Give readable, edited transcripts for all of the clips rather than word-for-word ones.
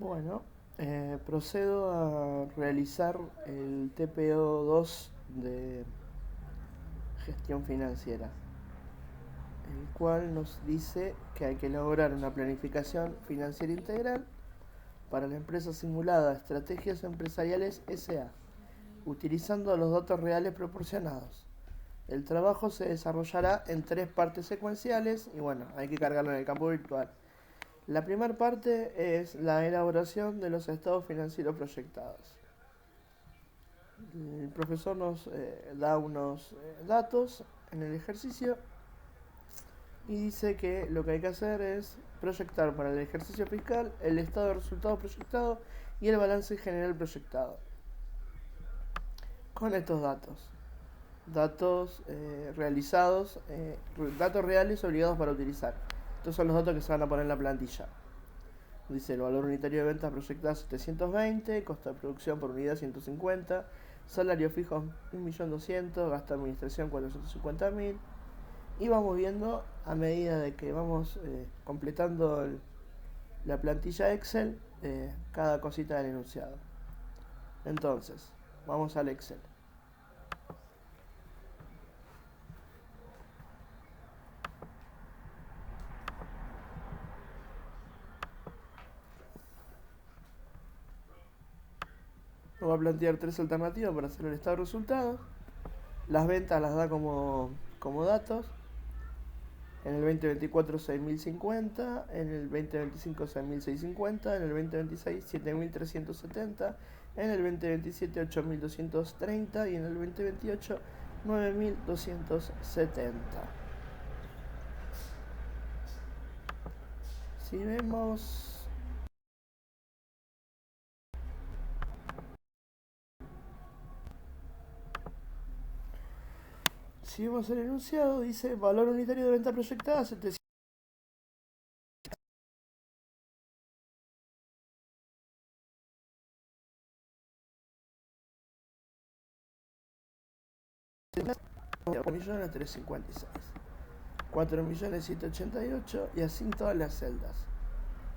Bueno, procedo a realizar el TPO2 de gestión financiera, el cual nos dice que hay que elaborar una planificación financiera integral para la empresa simulada Estrategias Empresariales SA, utilizando los datos reales proporcionados. El trabajo se desarrollará en tres partes secuenciales y bueno, hay que cargarlo en el campo virtual. La primera parte es la elaboración de los estados financieros proyectados. El profesor nos da unos datos en el ejercicio y dice que lo que hay que hacer es proyectar para el ejercicio fiscal el estado de resultados proyectado y el balance general proyectado. Con estos datos realizados, datos reales obligados para utilizar. Estos son los datos que se van a poner en la plantilla. Dice el valor unitario de ventas proyectado 720, costo de producción por unidad 150, salario fijo 1.200.000, gasto de administración 450.000. Y vamos viendo a medida de que vamos completando la plantilla Excel cada cosita del enunciado. Entonces, vamos al Excel. Nos va a plantear tres alternativas para hacer el estado de resultados. Las ventas las da como datos. En el 2024 6.050, en el 2025 6.650, en el 2026 7.370, en el 2027 8.230 y en el 2028 9.270. Si vemos el enunciado, dice valor unitario de venta proyectada 700. Millones 356, 4.188.000 y así en todas las celdas.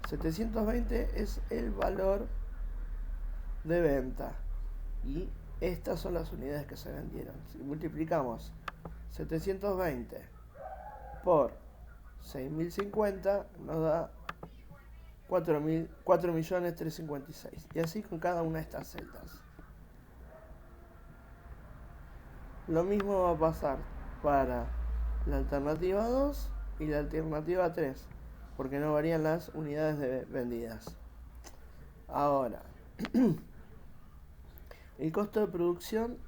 720 es el valor de venta y estas son las unidades que se vendieron. Si multiplicamos 720 por 6.050 nos da 4.356 y así con cada una de estas celdas. Lo mismo va a pasar para la alternativa 2 y la alternativa 3, porque no varían las unidades vendidas. Ahora, el costo de producción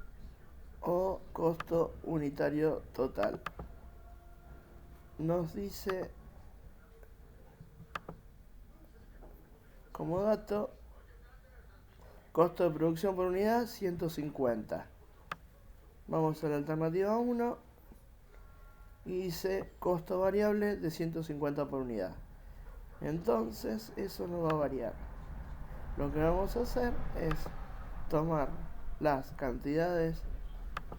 o costo unitario total. Nos dice como dato, costo de producción por unidad 150. Vamos a la alternativa 1 y dice costo variable de 150 por unidad. Entonces eso no va a variar. Lo que vamos a hacer es tomar las cantidades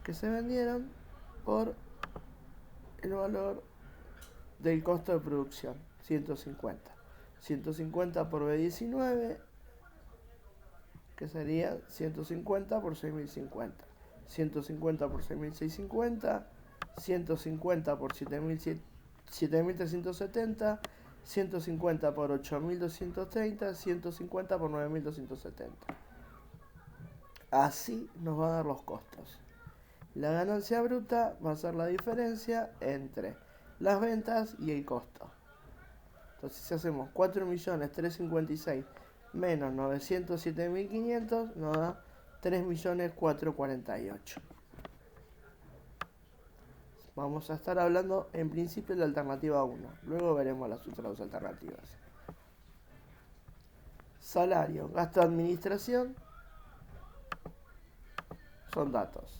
que se vendieron por el valor del costo de producción, 150. 150 por B19, que sería 150 por 6.050. 150 por 6.650, 150 por 7.370, 150 por 8.230, 150 por 9.270. Así nos va a dar los costos. La ganancia bruta va a ser la diferencia entre las ventas y el costo. Entonces, si hacemos 4.356.000 menos 907.500, nos da 3.448.000. Vamos a estar hablando en principio de la alternativa 1. Luego veremos las otras dos alternativas. Salario, gasto de administración, son datos.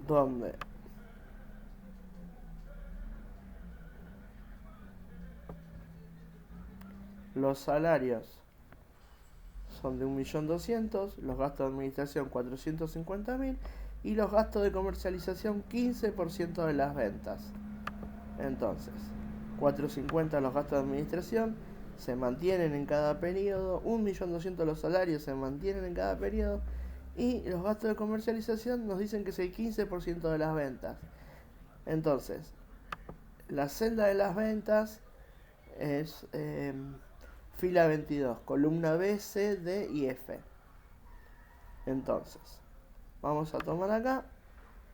Donde los salarios son de 1.200.000, los gastos de administración 450.000 y los gastos de comercialización 15% de las ventas. Entonces, 450 los gastos de administración se mantienen en cada periodo, 1.200.000 los salarios se mantienen en cada periodo, y los gastos de comercialización nos dicen que es el 15% de las ventas. Entonces, la celda de las ventas es fila 22, columna B, C, D y F. Entonces, vamos a tomar acá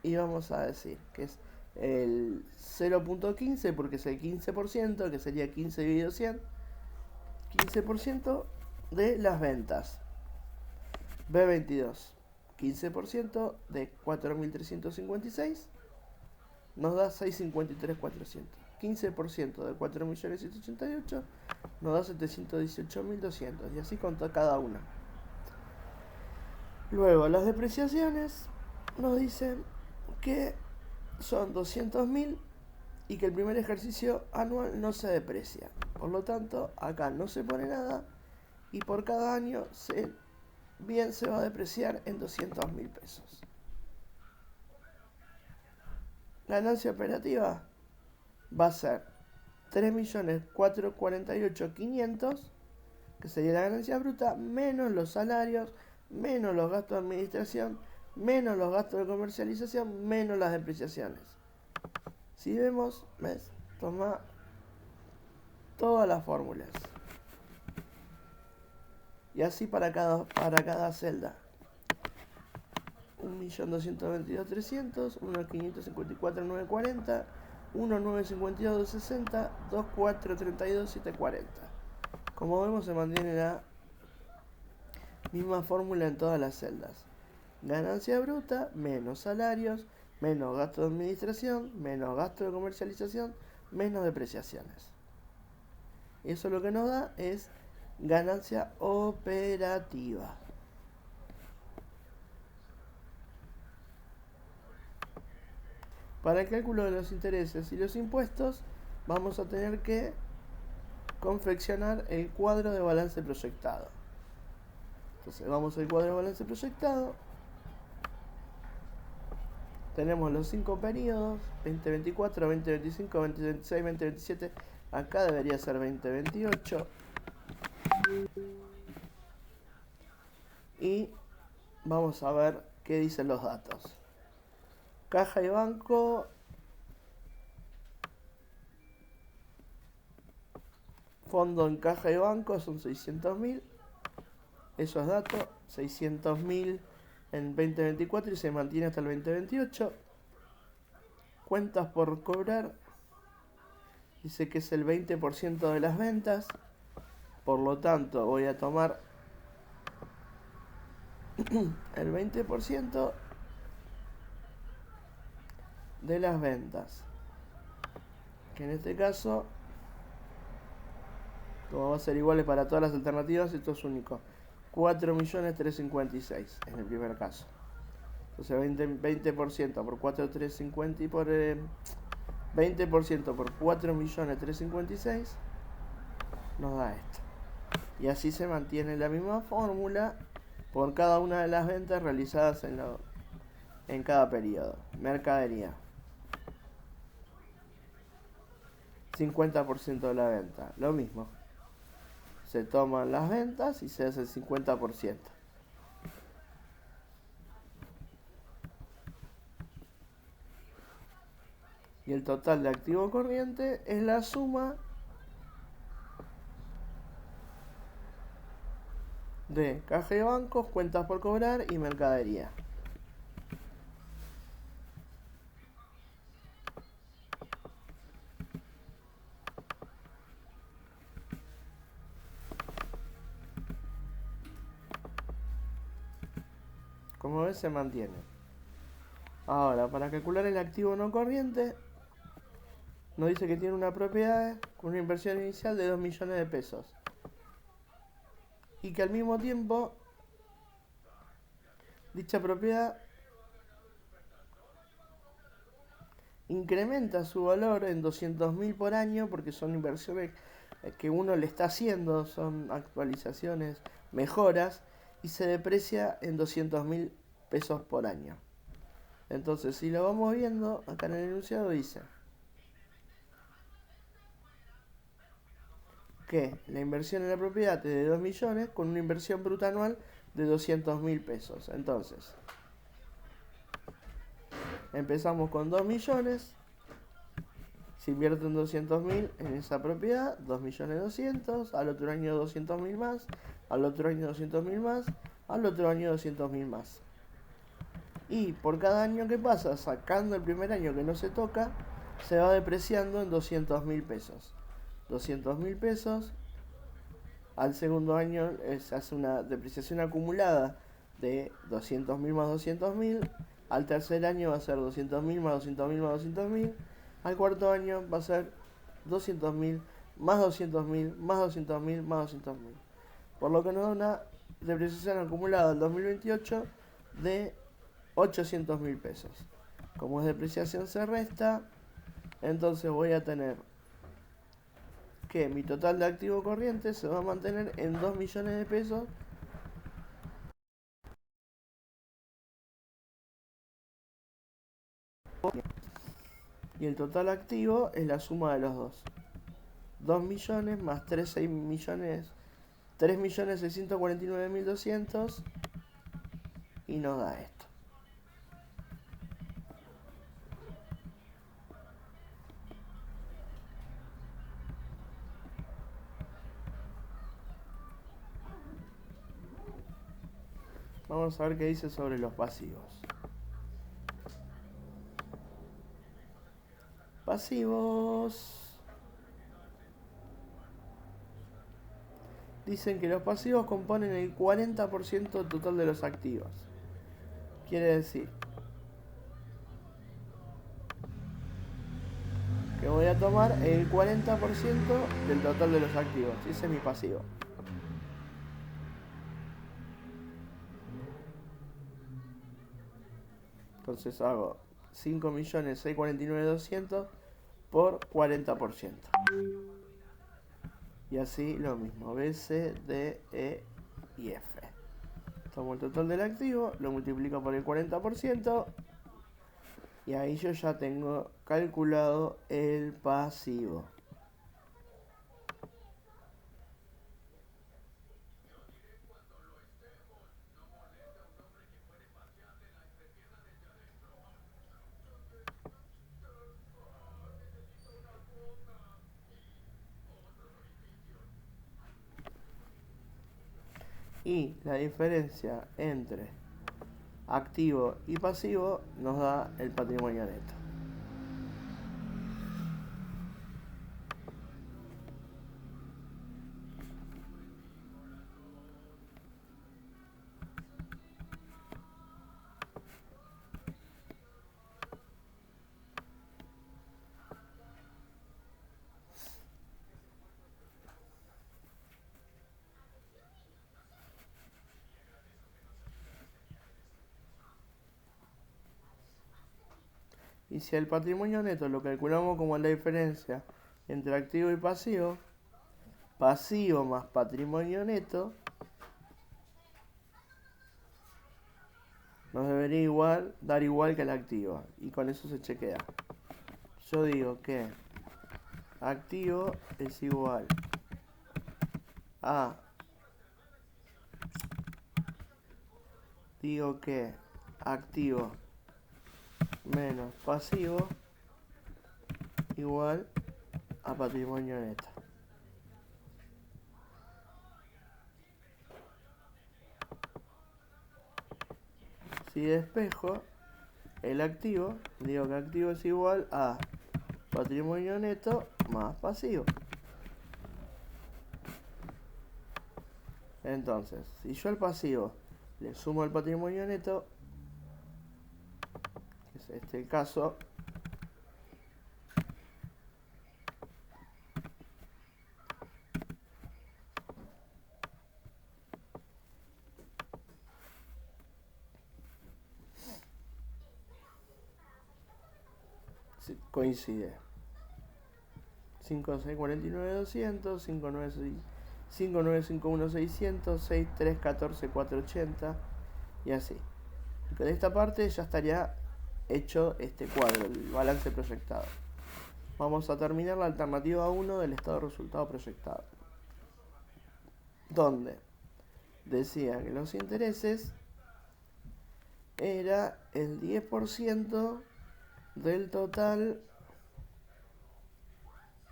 y vamos a decir que es el 0.15 porque es el 15%, que sería 15 dividido 100, 15% de las ventas. B22, 15% de 4.356 nos da 653.400. 15% de 4.188 nos da 718.200. Y así con cada una. Luego las depreciaciones nos dicen que son 200.000 y que el primer ejercicio anual no se deprecia. Por lo tanto, acá no se pone nada y por cada año se va a depreciar en 200.000 pesos. La ganancia operativa va a ser 3.448.500, que sería la ganancia bruta, menos los salarios, menos los gastos de administración, menos los gastos de comercialización, menos las depreciaciones. Si vemos, ¿ves? Toma todas las fórmulas. Y así para cada celda. 1.222.300, 1.554.940, 1.952.260, 2.432.740. Como vemos, se mantiene la misma fórmula en todas las celdas. Ganancia bruta, menos salarios, menos gasto de administración, menos gasto de comercialización, menos depreciaciones. Y eso lo que nos da es ganancia operativa. Para el cálculo de los intereses y los impuestos, vamos a tener que confeccionar el cuadro de balance proyectado. Entonces vamos al cuadro de balance proyectado. Tenemos los 5 periodos, 2024, 2025, 2026, 2027. Acá debería ser 2028. Y vamos a ver qué dicen los datos. Caja y banco. Fondo en caja y banco son 600.000. Esos datos, 600.000 en 2024 y se mantiene hasta el 2028. Cuentas por cobrar. Dice que es el 20% de las ventas. Por lo tanto, voy a tomar el 20% de las ventas. Que en este caso, como va a ser iguales para todas las alternativas, esto es único. 4.356.000 en el primer caso. Entonces 20% por 4.350 y por 20% por 4.356.000 nos da esto. Y así se mantiene la misma fórmula por cada una de las ventas realizadas en cada periodo. Mercadería. 50% de la venta. Lo mismo. Se toman las ventas y se hace el 50%. Y el total de activo corriente es la suma de caja de bancos, cuentas por cobrar y mercadería. Como ves, se mantiene. Ahora, para calcular el activo no corriente, nos dice que tiene una propiedad con una inversión inicial de 2 millones de pesos. Y que al mismo tiempo, dicha propiedad incrementa su valor en 200.000 por año porque son inversiones que uno le está haciendo, son actualizaciones, mejoras, y se deprecia en 200.000 pesos por año. Entonces, si lo vamos viendo, acá en el enunciado dice que la inversión en la propiedad es de 2 millones con una inversión bruta anual de 200.000 pesos. Entonces, empezamos con 2 millones. Se invierten 200.000 en esa propiedad, 2.200.000, al otro año 200.000 más, al otro año 200.000 más, al otro año 200.000 más. Y por cada año que pasa, sacando el primer año que no se toca, se va depreciando en 200.000 pesos. 200.000 pesos, al segundo año se hace una depreciación acumulada de 200.000 más 200.000, al tercer año va a ser 200.000 más 200.000 más 200.000, al cuarto año va a ser 200.000 más 200.000 más 200.000 más 200.000. Por lo que nos da una depreciación acumulada en 2028 de 800.000 pesos. Como es depreciación se resta, entonces voy a tener que mi total de activo corriente se va a mantener en 2 millones de pesos. Y el total activo es la suma de los dos. 2 millones más 3 millones, 3.649.200 y nos da esto. Vamos a ver qué dice sobre los pasivos. Pasivos. Dicen que los pasivos componen el 40% total de los activos. Quiere decir que voy a tomar el 40% del total de los activos. Ese es mi pasivo. Entonces hago 5.649.200 por 40%. Y así lo mismo, B, C, D, E y F. Tomo el total del activo, lo multiplico por el 40% y ahí yo ya tengo calculado el pasivo. Y la diferencia entre activo y pasivo nos da el patrimonio neto. Y si el patrimonio neto lo calculamos como la diferencia entre activo y pasivo, pasivo más patrimonio neto, nos debería dar igual que el activo. Y con eso se chequea. Yo digo que activo es igual a... Digo que activo menos pasivo igual a patrimonio neto. Si despejo el activo, digo que activo es igual a patrimonio neto más pasivo. Entonces, si yo al pasivo le sumo el patrimonio neto, que es este el caso, coincide. 5.649.200, 5.951.600, 6.314.480 y así. De esta parte ya estaría hecho este cuadro, el balance proyectado. Vamos a terminar la alternativa 1 del estado de resultado proyectado. donde decía que los intereses era el 10% del total.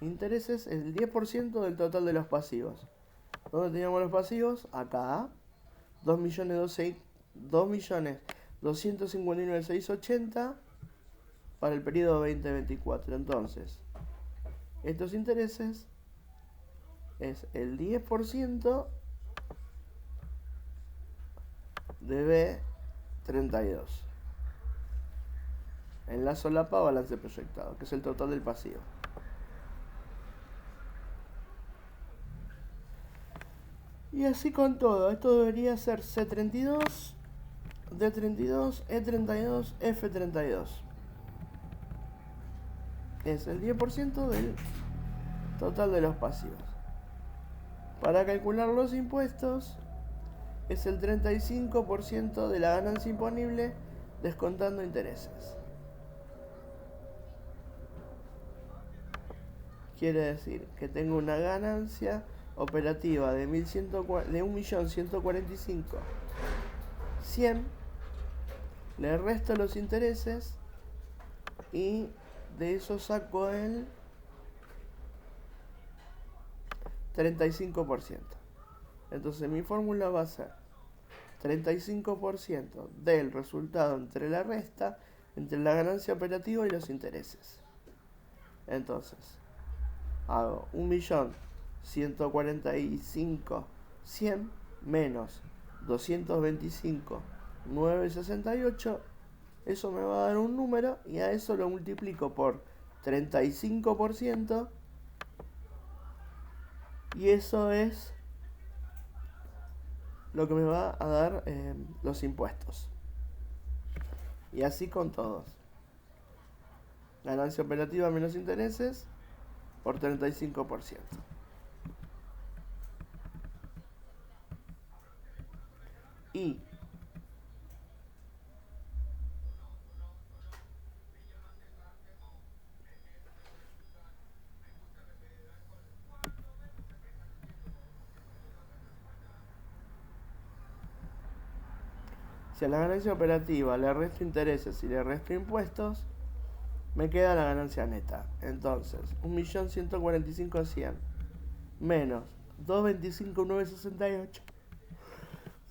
Intereses el 10% del total de los pasivos. ¿Dónde teníamos los pasivos? Acá. 2.259.680 para el periodo 2024. Entonces, estos intereses es el 10% de B32 en la solapa balance proyectado, que es el total del pasivo. Y así con todo. Esto debería ser C32, D32, E32, F32. Es el 10% del total de los pasivos. Para calcular los impuestos, es el 35% de la ganancia imponible descontando intereses. Quiere decir que tengo una ganancia operativa de 1.145.100, le resto los intereses y de eso saco el 35%. Entonces mi fórmula va a ser 35% del resultado entre la resta, entre la ganancia operativa y los intereses. Entonces, hago 1.145.100 menos 225.968. Eso me va a dar un número y a eso lo multiplico por 35% y eso es lo que me va a dar los impuestos. Y así con todos. Ganancia operativa menos intereses por 35%. Y si a la ganancia operativa le resto intereses y le resto impuestos, me queda la ganancia neta. Entonces, 1.145.100 menos 225.968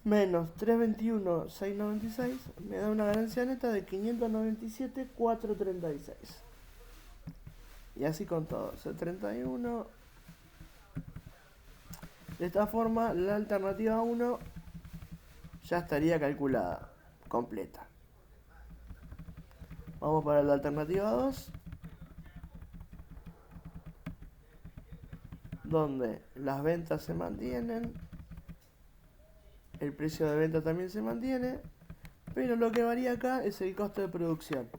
menos 321.696 me da una ganancia neta de 597.436. Y así con todo. C31. De esta forma, la alternativa 1 ya estaría calculada, completa. Vamos para la alternativa 2, donde las ventas se mantienen, el precio de venta también se mantiene, pero lo que varía acá es el costo de producción.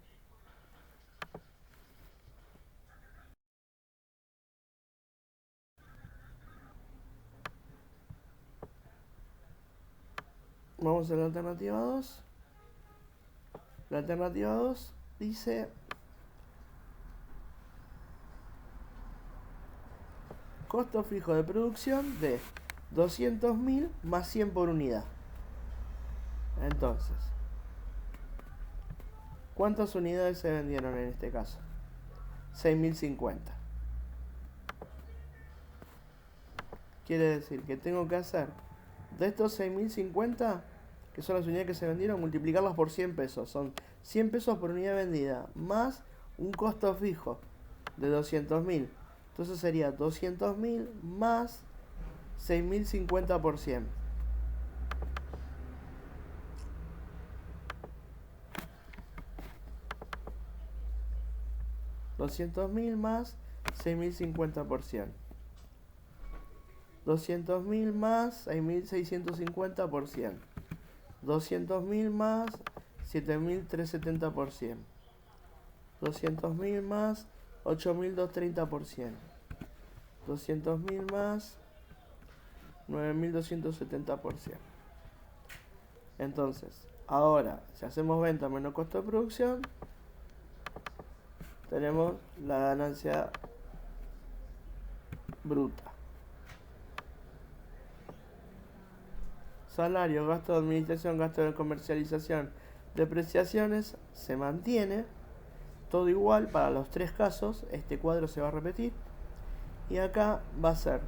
Vamos a la alternativa 2. La alternativa 2 dice costo fijo de producción de 200.000 más 100 por unidad. Entonces, ¿cuántas unidades se vendieron en este caso? 6.050. Quiere decir que tengo que hacer de estos 6.050, que son las unidades que se vendieron, multiplicarlas por 100 pesos. Son 100 pesos por unidad vendida, más un costo fijo de 200.000. Entonces sería 200.000 más 6.050 por 100. $200.000 más 6.050 por 100. 200.000 más 6.650 por 100. 200.000 más 7.370 por 100. 200.000 más 8.230 por 100. 200.000 más 9.270 por 100. Entonces, ahora, si hacemos venta menos costo de producción, tenemos la ganancia bruta. salario, gasto de administración, gasto de comercialización, depreciaciones, se mantiene. Todo igual para los tres casos, este cuadro se va a repetir. Y acá va a ser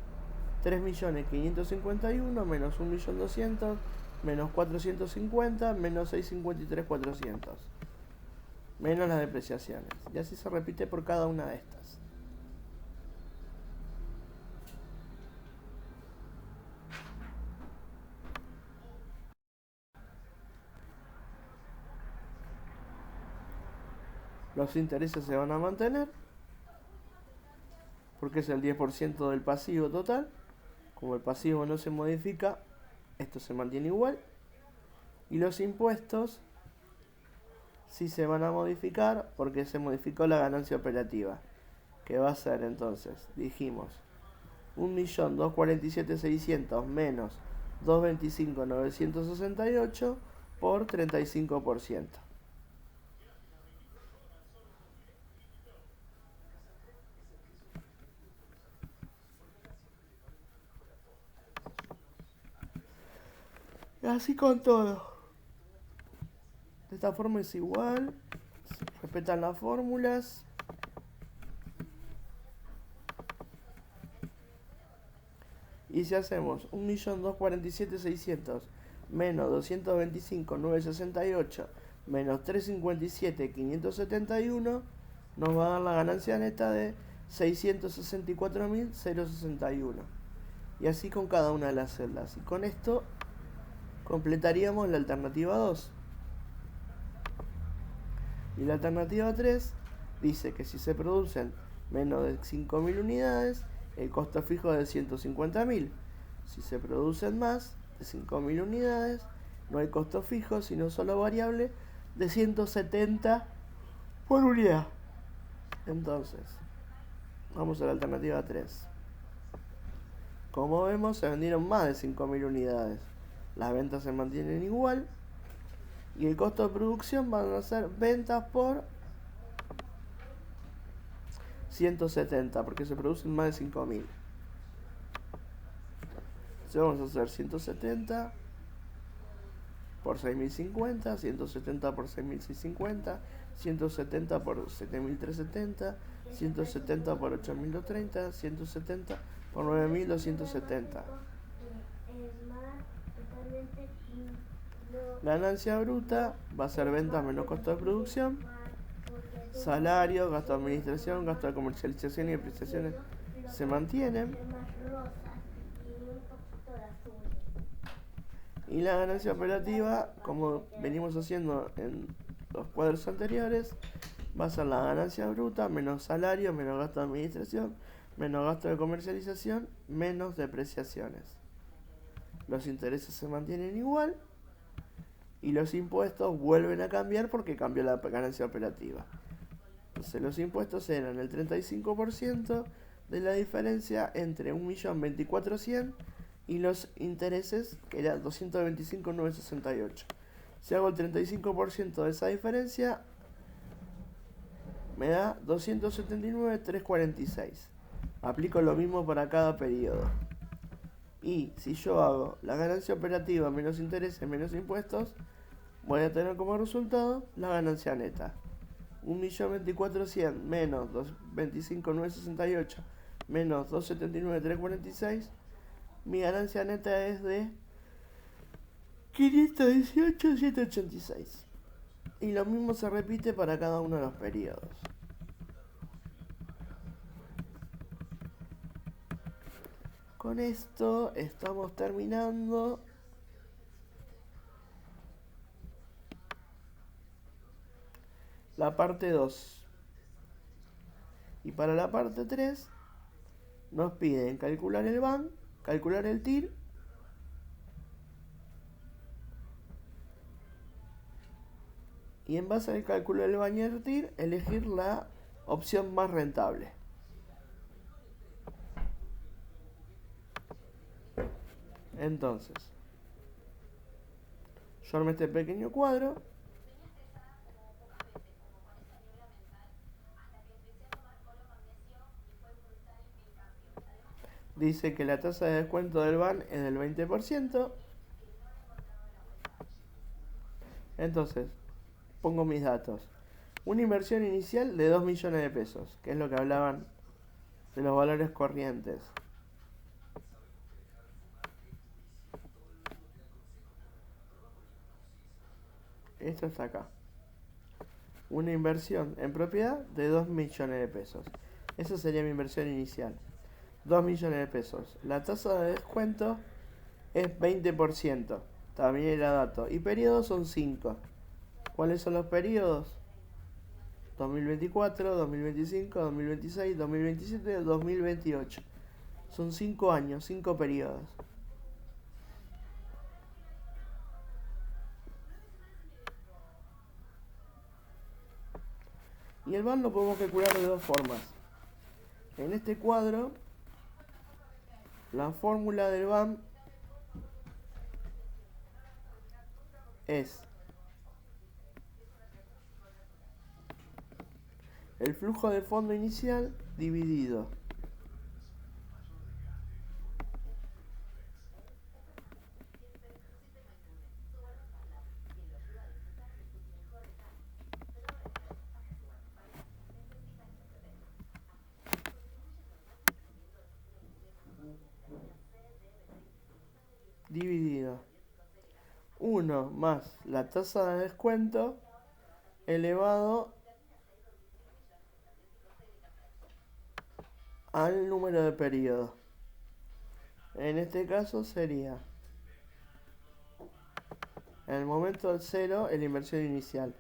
3.551.000 menos 1.200.000 menos 450 menos 653.400 menos las depreciaciones. Y así se repite por cada una de estas. Los intereses se van a mantener porque es el 10% del pasivo total. Como el pasivo no se modifica, esto se mantiene igual. Y los impuestos sí se van a modificar porque se modificó la ganancia operativa, que va a ser entonces, dijimos, 1.247.600.000 menos 225.968 por 35%. Y así con todo. De esta forma es igual. Se respetan las fórmulas. Y si hacemos 1.247.600 menos 225.968 menos 357.571, nos va a dar la ganancia neta de 664.061. Y así con cada una de las celdas. Y con esto completaríamos la alternativa 2. Y la alternativa 3 dice que si se producen menos de 5.000 unidades, el costo fijo es de 150.000. Si se producen más de 5.000 unidades, no hay costo fijo, sino solo variable de 170 por unidad. Entonces, vamos a la alternativa 3. Como vemos, se vendieron más de 5.000 unidades. Las ventas se mantienen igual. Y el costo de producción van a ser ventas por 170, porque se producen más de 5.000. Entonces vamos a hacer 170 por 6.050, 170 por 6.650, 170 por 7.370, 170 por 8.230, 170 por 9.270. Ganancia bruta va a ser ventas menos costo de producción, salario, gasto de administración, gasto de comercialización y depreciaciones se mantienen. Y la ganancia operativa, como venimos haciendo en los cuadros anteriores, va a ser la ganancia bruta menos salario, menos gasto de administración, menos gasto de comercialización, menos depreciaciones. Los intereses se mantienen igual y los impuestos vuelven a cambiar porque cambió la ganancia operativa. Entonces los impuestos eran el 35% de la diferencia entre 1.024.100.000 y los intereses, que era 225.968. Si hago el 35% de esa diferencia, me da 279.346. Aplico lo mismo para cada periodo. Y si yo hago la ganancia operativa menos intereses menos impuestos, voy a tener como resultado la ganancia neta. 1.024.100.000 menos 225.968 menos 279.346. Mi ganancia neta es de 518.186. Y lo mismo se repite para cada uno de los periodos. Con esto estamos terminando la parte 2. Y para la parte 3 nos piden calcular el BAN, calcular el TIR y en base al cálculo del BAN y el TIR elegir la opción más rentable. Entonces, yo armé este pequeño cuadro. Dice que la tasa de descuento del BAN es del 20%. Entonces, pongo mis datos. Una inversión inicial de 2 millones de pesos, que es lo que hablaban de los valores corrientes. Esto está acá. Una inversión en propiedad de 2 millones de pesos. Esa sería mi inversión inicial. 2 millones de pesos. La tasa de descuento es 20%. También era dato. Y periodos son 5. ¿Cuáles son los periodos? 2024, 2025, 2026, 2027 y 2028. Son 5 años, 5 periodos. Y el BAN lo podemos calcular de dos formas. En este cuadro, la fórmula del BAN es el flujo de fondo inicial dividido dividido 1 más la tasa de descuento elevado al número de periodos. En este caso sería en el momento del 0 la inversión inicial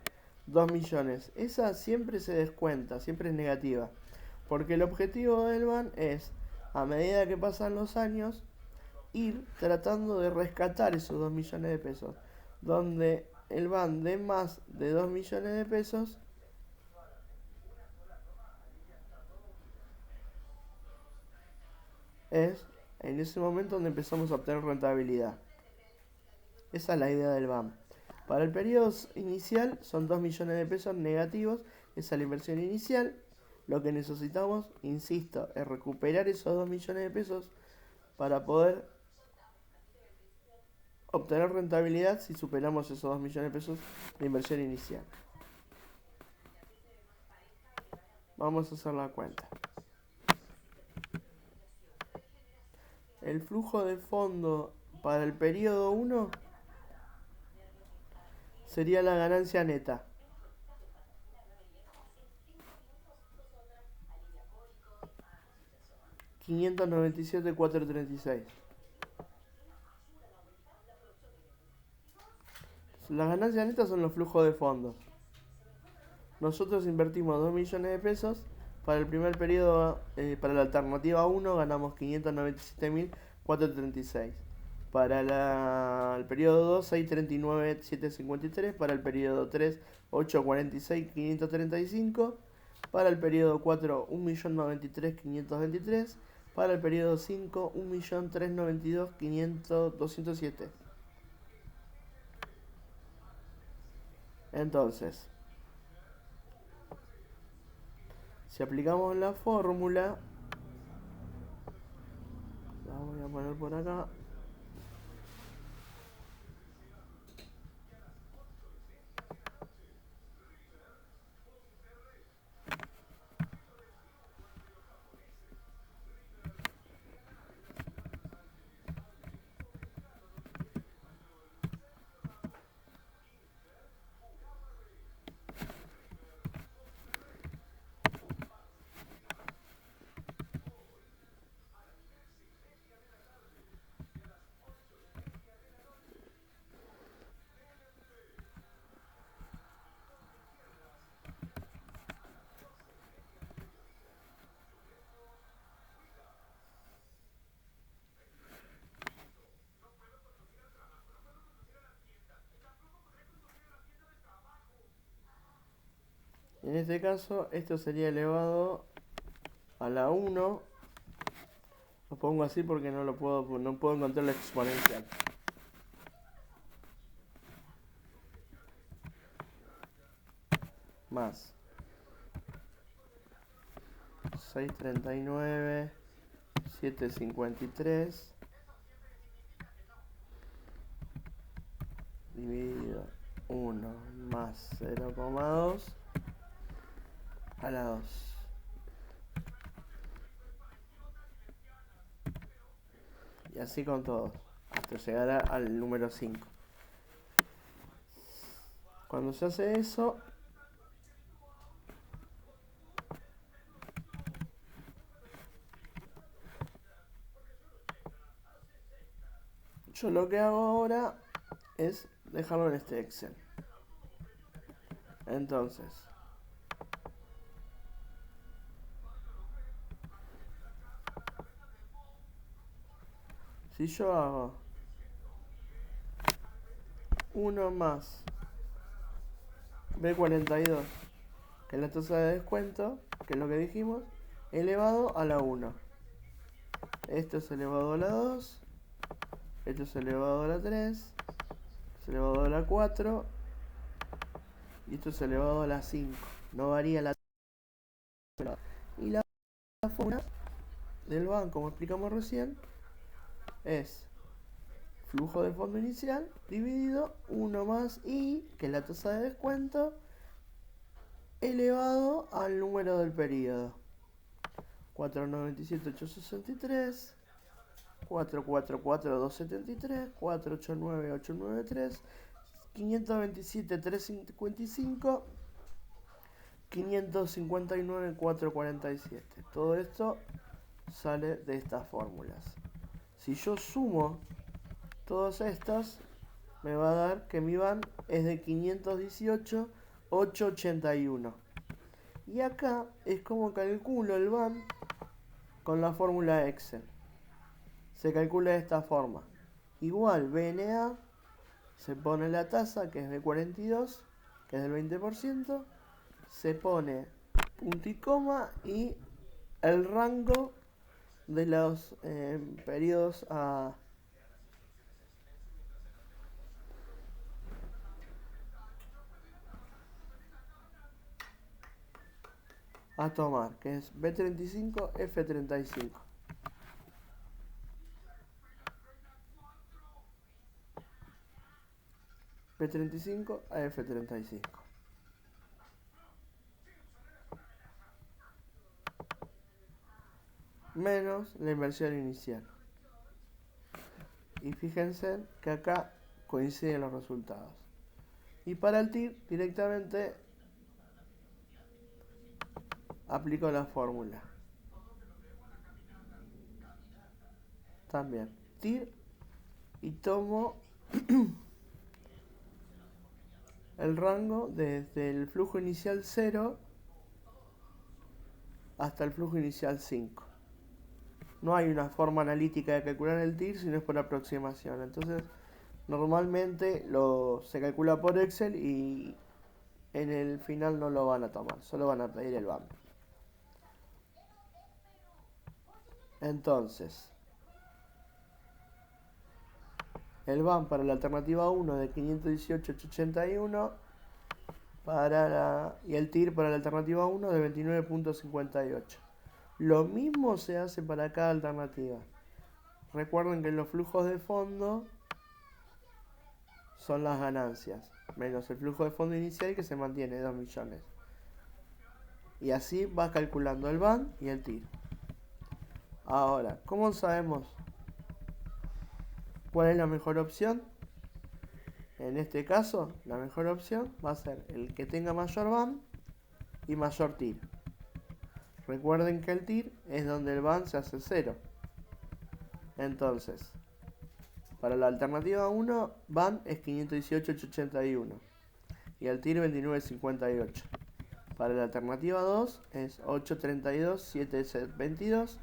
2 millones. Esa siempre se descuenta, siempre es negativa, porque el objetivo del BAN es, a medida que pasan los años, ir tratando de rescatar esos 2 millones de pesos. Donde el BAN dé más de 2 millones de pesos, es en ese momento donde empezamos a obtener rentabilidad. Esa es la idea del BAM. Para el periodo inicial son 2 millones de pesos negativos, esa es la inversión inicial. Lo que necesitamos, insisto, es recuperar esos 2 millones de pesos para poder obtener rentabilidad si superamos esos 2 millones de pesos de inversión inicial. Vamos a hacer la cuenta. El flujo de fondo para el periodo 1 sería la ganancia neta. $597,436. Las ganancias netas son los flujos de fondos. Nosotros invertimos 2 millones de pesos. Para el primer periodo, para la alternativa 1, ganamos 597.436. Para el periodo 2, 639.753. Para el periodo 3, 846.535. Para el periodo 4, 1.093.523. Para el periodo 5, 1.392.207. Entonces, si aplicamos la fórmula, la voy a poner por acá. En este caso, esto sería elevado a la 1. Lo pongo así porque no puedo encontrar la exponencial. Más 639.753 dividido 1 más 0,2 a la 2. Y así con todos, hasta llegar al número 5. Cuando se hace eso, yo lo que hago ahora es dejarlo en este Excel. Entonces, si yo hago 1 más B42, que es la tasa de descuento, que es lo que dijimos, elevado a la 1. Esto es elevado a la 2, esto es elevado a la 3, es elevado a la 4, y esto es elevado a la 5. No varía la tasa. Y la fórmula del BAN, como explicamos recién, es flujo de fondo inicial dividido 1 más I, que es la tasa de descuento, elevado al número del periodo. 497.863, 444.273, 489.893, 527.355, 559.447. Todo esto sale de estas fórmulas. Si yo sumo todas estas, me va a dar que mi BAN es de 518.881. Y acá es como calculo el BAN con la fórmula Excel. Se calcula de esta forma. Igual BNA, se pone la tasa, que es de 42, que es del 20%, se pone punto y coma y el rango de los periodos a tomar, que es B35, F35. B35 a F35. Menos la inversión inicial. Y fíjense que acá coinciden los resultados. Y para el TIR directamente aplico la fórmula. También TIR y tomo el rango desde el flujo inicial 0 hasta el flujo inicial 5. No hay una forma analítica de calcular el TIR, sino es por aproximación. Entonces, normalmente se calcula por Excel y en el final no lo van a tomar, solo van a pedir el BAM. Entonces, el BAM para la alternativa 1 de 518.881 y el TIR para la alternativa 1 de 29.58. Lo mismo se hace para cada alternativa. Recuerden que los flujos de fondo son las ganancias, menos el flujo de fondo inicial que se mantiene, 2 millones. Y así vas calculando el BAN y el TIR. Ahora, ¿cómo sabemos cuál es la mejor opción? En este caso, la mejor opción va a ser el que tenga mayor BAN y mayor TIR. Recuerden que el TIR es donde el BAN se hace 0. Entonces, para la alternativa 1, BAN es 518.881 y el TIR 29.58. Para la alternativa 2 es 832.722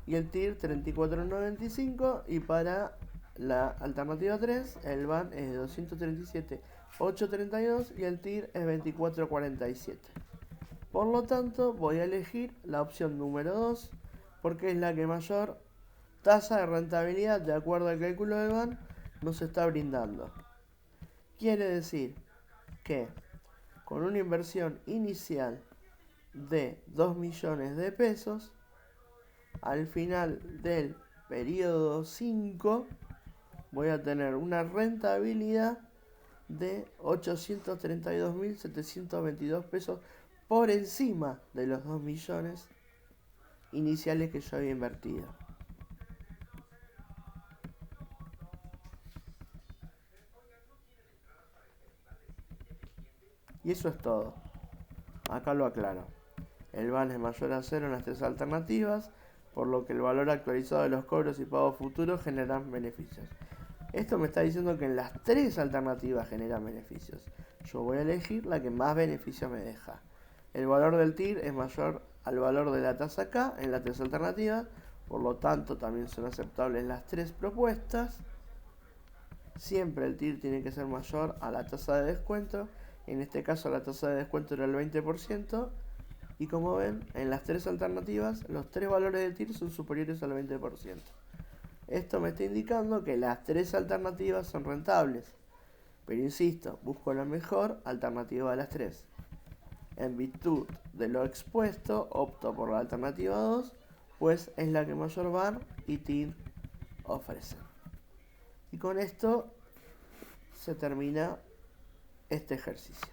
y el TIR 34.95. Y para la alternativa 3, el BAN es de 237.832 y el TIR es 24.47. Por lo tanto, voy a elegir la opción número 2 porque es la que mayor tasa de rentabilidad de acuerdo al cálculo del BAN nos está brindando. Quiere decir que con una inversión inicial de 2 millones de pesos, al final del periodo 5 voy a tener una rentabilidad de 832.722 pesos por encima de los 2 millones iniciales que yo había invertido. Y eso es todo. Acá lo aclaro. El VAN es mayor a 0 en las 3 alternativas, por lo que el valor actualizado de los cobros y pagos futuros generan beneficios. Esto me está diciendo que en las 3 alternativas generan beneficios. Yo voy a elegir la que más beneficio me deja. El valor del TIR es mayor al valor de la tasa K en las 3 alternativas, por lo tanto también son aceptables las 3 propuestas. Siempre el TIR tiene que ser mayor a la tasa de descuento. En este caso la tasa de descuento era el 20%. Y como ven, en las 3 alternativas, los 3 valores de TIR son superiores al 20%. Esto me está indicando que las 3 alternativas son rentables. Pero insisto, busco la mejor alternativa de las 3. En virtud de lo expuesto, opto por la alternativa 2, pues es la que mayor VAR y TIR ofrece. Y con esto se termina este ejercicio.